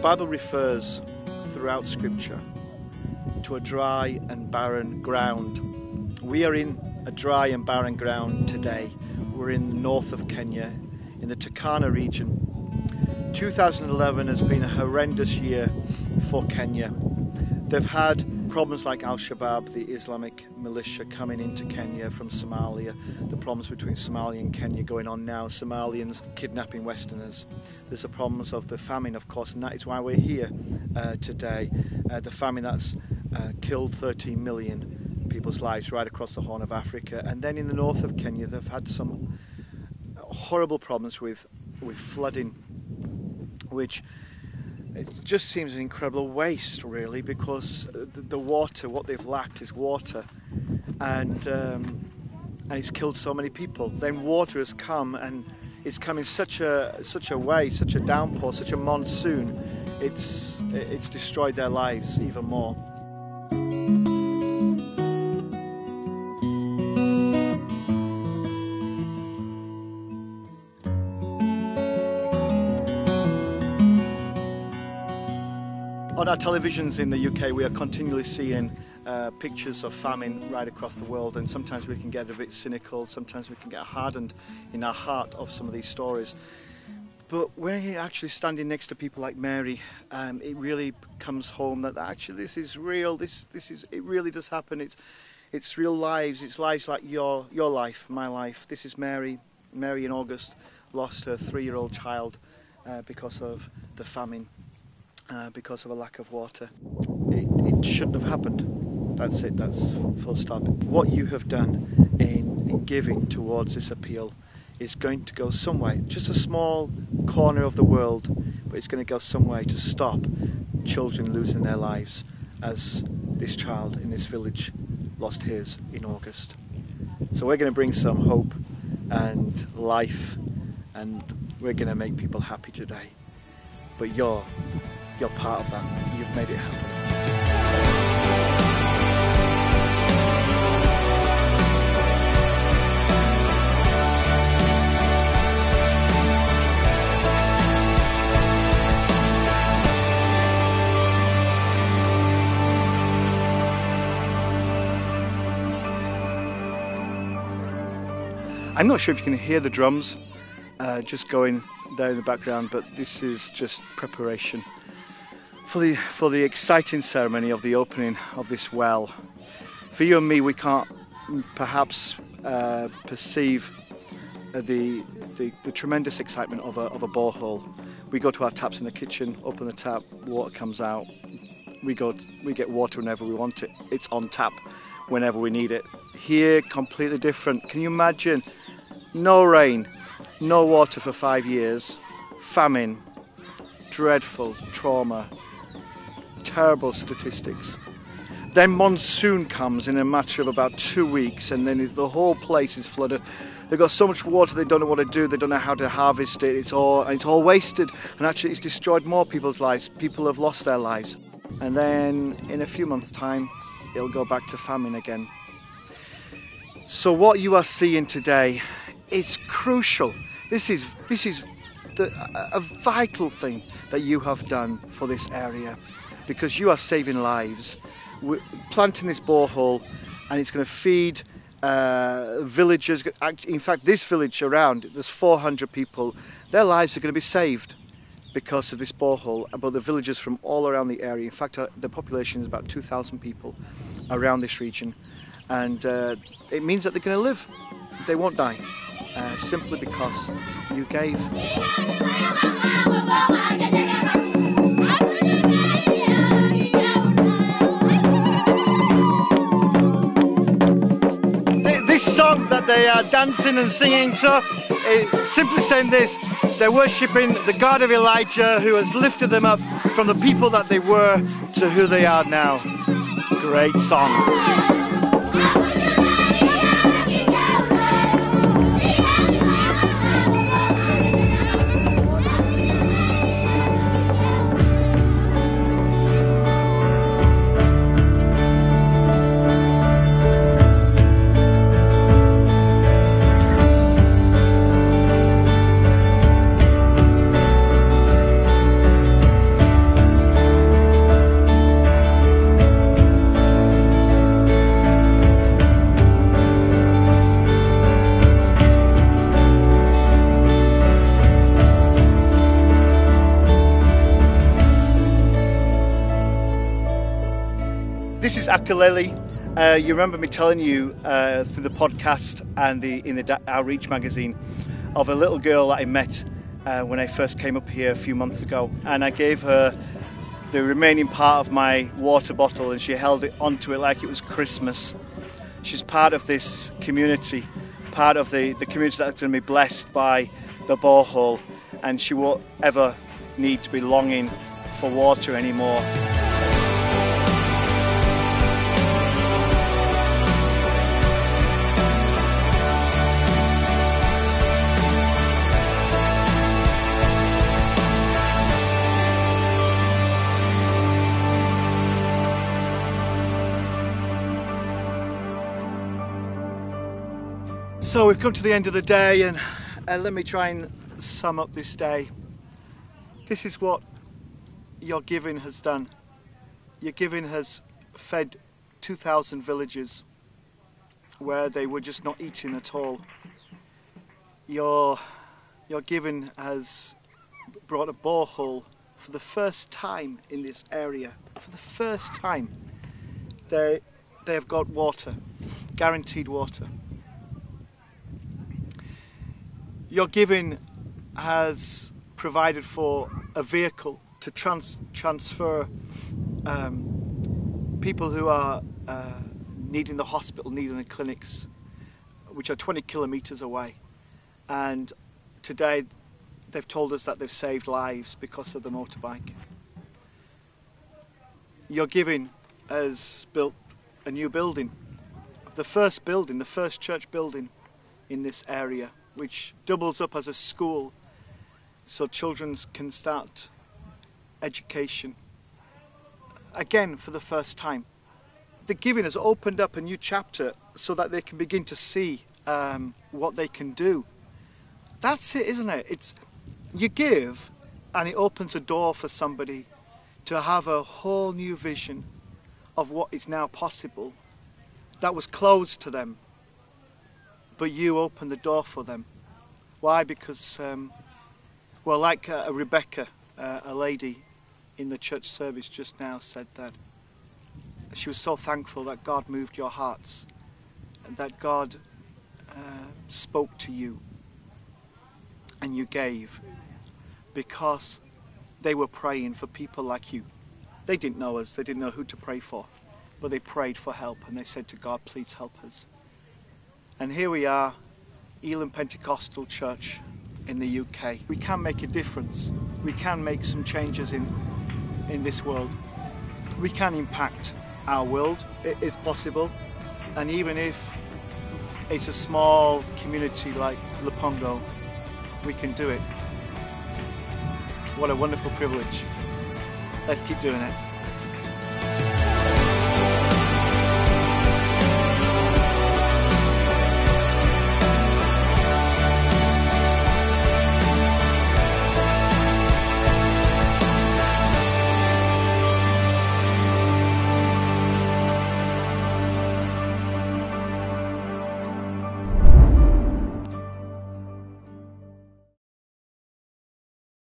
Bible refers throughout Scripture to a dry and barren ground. We are in a dry and barren ground today. We're in the north of Kenya, in the Turkana region. 2011 has been a horrendous year for Kenya. They've had problems like Al-Shabaab, the Islamic militia, coming into Kenya from Somalia. The problems between Somalia and Kenya going on now. Somalians kidnapping Westerners. There's the problems of the famine, of course, and that is why we're here today. The famine that's killed 13 million people's lives right across the Horn of Africa. And then in the north of Kenya, they've had some horrible problems with flooding, which it just seems an incredible waste, really, because the water, what they've lacked is water, and it's killed so many people. Then water has come, and it's come in such a way, such a downpour, such a monsoon. It's destroyed their lives even more. On our televisions in the UK, we are continually seeing pictures of famine right across the world, and sometimes we can get a bit cynical, sometimes we can get hardened in our heart of some of these stories. But when you're actually standing next to people like Mary, it really comes home that actually this is real. It really does happen. It's real lives. It's lives like your life, my life. This is Mary. Mary in August lost her 3-year-old child because of the famine. Because of a lack of water. It shouldn't have happened. That's it, that's full stop. What you have done in giving towards this appeal is going to go some way, just a small corner of the world, but it's going to go some way to stop children losing their lives, as this child in this village lost his in August. So we're going to bring some hope and life, and we're going to make people happy today. But you're part of that. You've made it happen. I'm not sure if you can hear the drums just going there in the background, but this is just preparation for the exciting ceremony of the opening of this well. For you and me, we can't perhaps perceive the tremendous excitement of a borehole. We go to our taps in the kitchen, open the tap, water comes out. We get water whenever we want it. It's on tap whenever we need it. Here, completely different. Can you imagine? No rain, no water for 5 years, famine, dreadful trauma, terrible statistics. Then monsoon comes in a matter of about 2 weeks, and then the whole place is flooded. They've got so much water they don't know what to do, they don't know how to harvest it, it's all wasted, and actually it's destroyed more people's lives. People have lost their lives. And then in a few months' time, it'll go back to famine again. So what you are seeing today is crucial. This is a vital thing that you have done for this area, because you are saving lives. We're planting this borehole, and it's going to feed villagers. In fact, this village around, there's 400 people. Their lives are going to be saved because of this borehole. But the villagers from all around the area, in fact, the population is about 2,000 people around this region, and it means that they're going to live. They won't die, simply because you gave. This song that they are dancing and singing to is simply saying this: they're worshipping the God of Elijah, who has lifted them up from the people that they were to who they are now. Great song. Akaleli. You remember me telling you through the podcast and in the Outreach magazine of a little girl that I met when I first came up here a few months ago, and I gave her the remaining part of my water bottle and she held it onto it like it was Christmas. She's part of this community, part of the community that's going to be blessed by the borehole, and she won't ever need to be longing for water anymore. So we've come to the end of the day, and let me try and sum up this day. This is what your giving has done. Your giving has fed 2,000 villages where they were just not eating at all. Your giving has brought a borehole for the first time in this area. For the first time, they have got water, guaranteed water. Your giving has provided for a vehicle to transfer people who are needing the hospital, needing the clinics, which are 20 kilometres away. And today they've told us that they've saved lives because of the motorbike. Your giving has built a new building, the first church building in this area, which doubles up as a school so children can start education. Again, for the first time. The giving has opened up a new chapter so that they can begin to see what they can do. That's it, isn't it? It's you give and it opens a door for somebody to have a whole new vision of what is now possible that was closed to them. But you open the door for them. Why? Because, well, like Rebecca, a lady in the church service just now said that she was so thankful that God moved your hearts and that God spoke to you and you gave because they were praying for people like you. They didn't know us, they didn't know who to pray for, but they prayed for help and they said to God, please help us. And here we are, Elim Pentecostal Church in the UK. We can make a difference. We can make some changes in this world. We can impact our world. It is possible. And even if it's a small community like Lupongo, we can do it. What a wonderful privilege. Let's keep doing it.